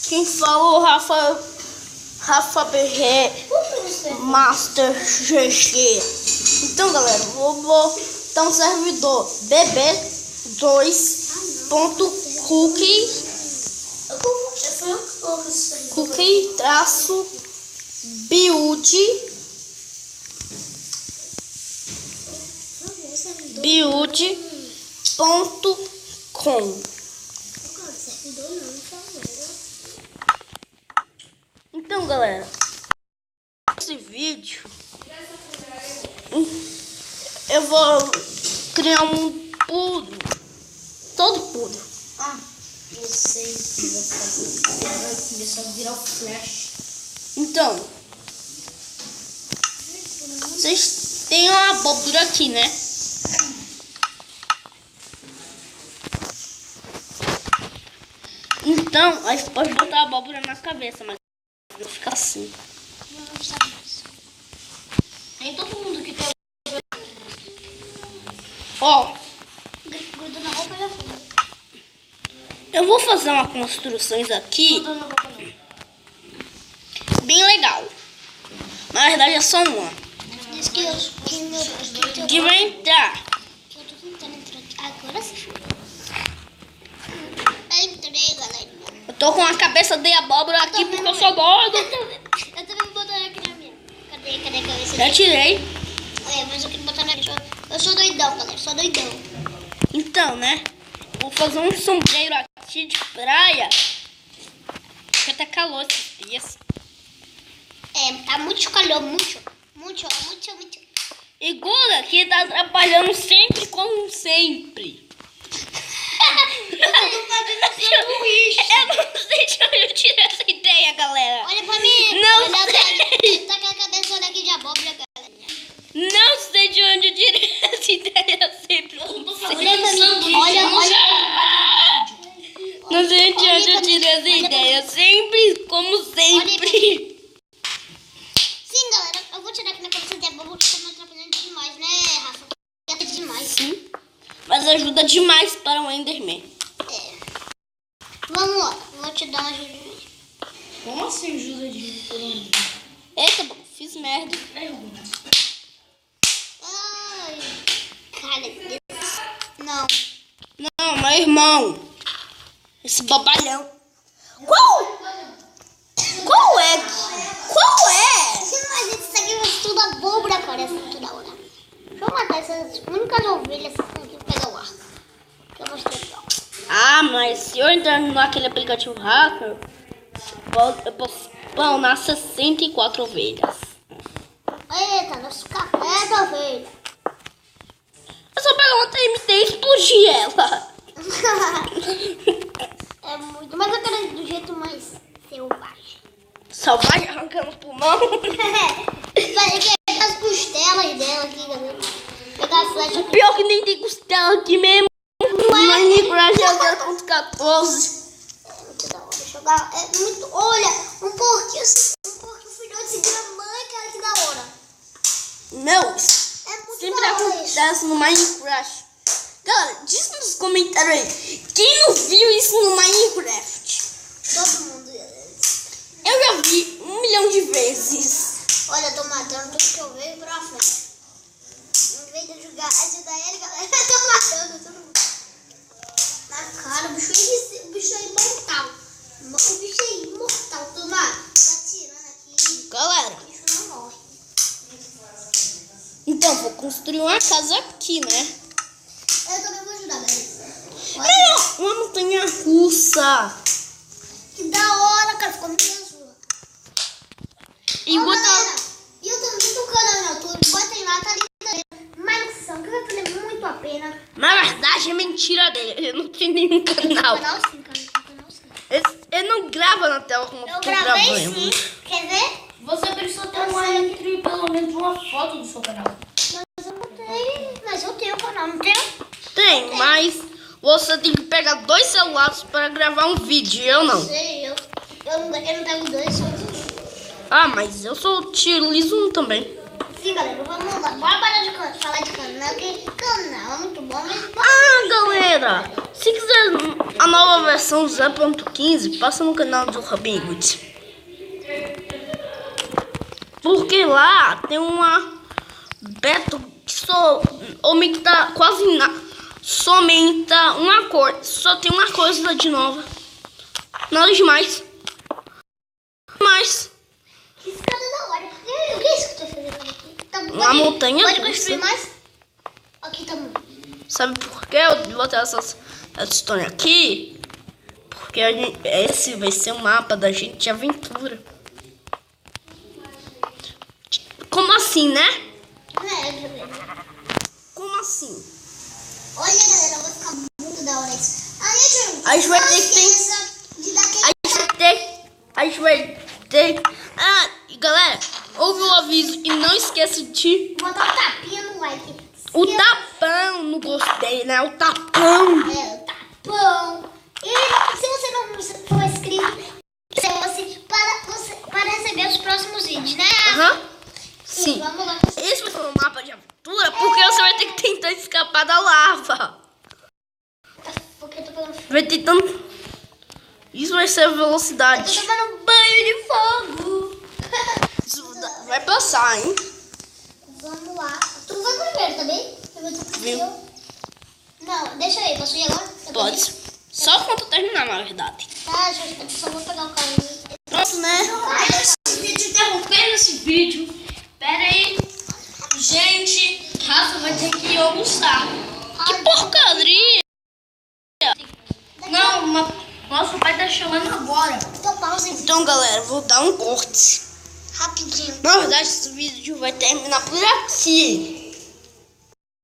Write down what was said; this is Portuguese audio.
Quem falou, Rafa BR Master GG. Então, galera, vou botar um servidor bb2.cookie-build.com. Então, galera, esse vídeo eu vou criar um pudo, todo pudo. Eu sei o que vai fazer. Vai começar a virar o Flash. Então, vocês têm uma abóbora aqui, né? Então, a gente pode botar a abóbora na cabeça, mas vai ficar assim. Nem todo mundo que tem. Ó, Gruda na roupa já foi. eu vou fazer uma construções aqui Gruda na roupa não. bem legal. Na verdade é só uma. Diz que eu Que vai entrar. tô tentando entrar aqui. Agora sim. Eu entrei, galera. Eu tô com a cabeça de abóbora aqui porque eu sou gordo. Eu também vou botar aqui na minha. Cadê a cabeça? Já tirei. Mas eu queria botar na minha. Eu sou doidão, galera. Sou doidão. Então, né? Vou fazer um sombreiro aqui de praia. Porque tá calor esses dias. Tá muito calor, muito. E Guga que tá trabalhando sempre como sempre. Eu não sei de onde eu tirei essa ideia, galera. Olha pra mim. Não Olha sei. tá com a cabeça aqui de abóbora, galera. Não sei de onde eu tirei essa ideia sempre como sempre. Olha pra mim. Olha. Não sei de onde eu tirei essa ideia. Sempre como sempre. Sim, galera. Eu vou tirar aqui na cabeça de abóbora porque tá me atrapalhando demais, né, Rafa? É demais. Sim. Mas ajuda demais para o Enderman. Vamos lá. Vou te dar uma ajuda. Como assim ajuda de todo mundo? Eita, fiz merda. Ai. Cara, não. Não, meu irmão. Esse bobalhão. Qual é? Você não vai ver isso aqui, vai tudo abóbora, cara. Essa aqui da hora. Deixa eu matar essas únicas ovelhas que pegam o arco. Que eu mostrei aqui, ó. Ah, mas se eu entrar naquele aplicativo hacker, eu posso spawnar 64 ovelhas. Eita, nosso café da ovelha. Eu só pegar uma TMT e explodir ela. É muito, mas eu quero do jeito mais selvagem. Só vai arrancando o pulmão. Vai pegar as costelas dela aqui, galera. Pegar as flechas aqui. Pior que nem tem costela aqui mesmo. Minecraft é 0.14. Muito da hora. Jogar. É muito. Olha, um porquinho filhote segura a mãe, cara, que da hora. Meu, É muito sempre da hora isso. acontece no Minecraft. Galera, diz nos comentários aí. Quem não viu isso no Minecraft? Todo mundo. Eu já vi 1 milhão de vezes. Olha, eu tô matando tudo que eu vejo pra frente. Em vez de ajudar ele, galera, eu tô matando todo mundo. Na cara, o bicho é imortal. O bicho é imortal, Tomar. Tá tirando aqui. Galera, O bicho não morre. então vou construir uma casa aqui, né? Eu também vou ajudar, galera. Olha, uma montanha russa. Que da hora, cara. Ficou muito azul. E Ó, botar... galera, e eu também tô no canal no YouTube. Botem lá, tá ligado? Mas não são, que vai valer muito a pena. Na verdade é mentira dele. Ele não tem nenhum canal. Canal sim, cara. Canal sim. Ele não grava na tela como Eu eu tô gravei gravando. sim. Quer ver? Você precisa ter entre pelo menos uma foto do seu canal. Mas eu tenho canal, não tenho? Tem, mas você tem que pegar 2 celulares para gravar um vídeo. Eu não. Sei, eu não pego dois, só um. Ah, mas eu só utilizo um também. Enfim, galera, vamos lá. Bora parar de falar de canal, que canal é muito bom mesmo. Ah, galera, se quiser a nova versão 0.15, passa no canal do Robin Hood. Porque lá tem uma beta que só aumenta quase só aumenta uma cor, só tem uma coisa de nova. Nada demais. Mas Que escada da hora. O que é isso que eu tô fazendo aqui? Tá, uma montanha pode russa. construir mais? Aqui tá bom. Sabe por que eu botei essa história aqui? Porque esse vai ser o mapa da gente de aventura. Como assim, né? Como assim? Olha, galera, vai ficar muito da hora isso. Aí, A gente vai ter que de dar aquele... A gente vai ter... Ah, e galera, ouve o aviso e não esqueça de... botar um tapinha no like. O tapão, não gostei, né? O tapão. É, o tapão. E se você não for inscrito, para receber os próximos vídeos, né? Aham. Sim. Vamos lá. Esse vai ser um mapa de aventura porque você vai ter que tentar escapar da lava. Porque eu tô pegando fogo. Vai tentando... Isso vai ser a Eu tô velocidade. tomando banho de fogo. Isso vai passar, hein? Vamos lá. Tu vai primeiro também? Eu vou ter que Viu? Não, deixa aí. Posso ir agora? Eu Pode. posso ir? Só quando terminar, na verdade. Tá, eu só vou pegar o carro. Pronto, né? Esse vídeo interrompendo esse vídeo. Pera aí. Gente, Rafa vai ter que almoçar. Que porcaria! Não, nosso pai tá chamando agora. Então pausa aí. Então, galera, vou dar um corte. Rapidinho. Na verdade, esse vídeo vai terminar por aqui.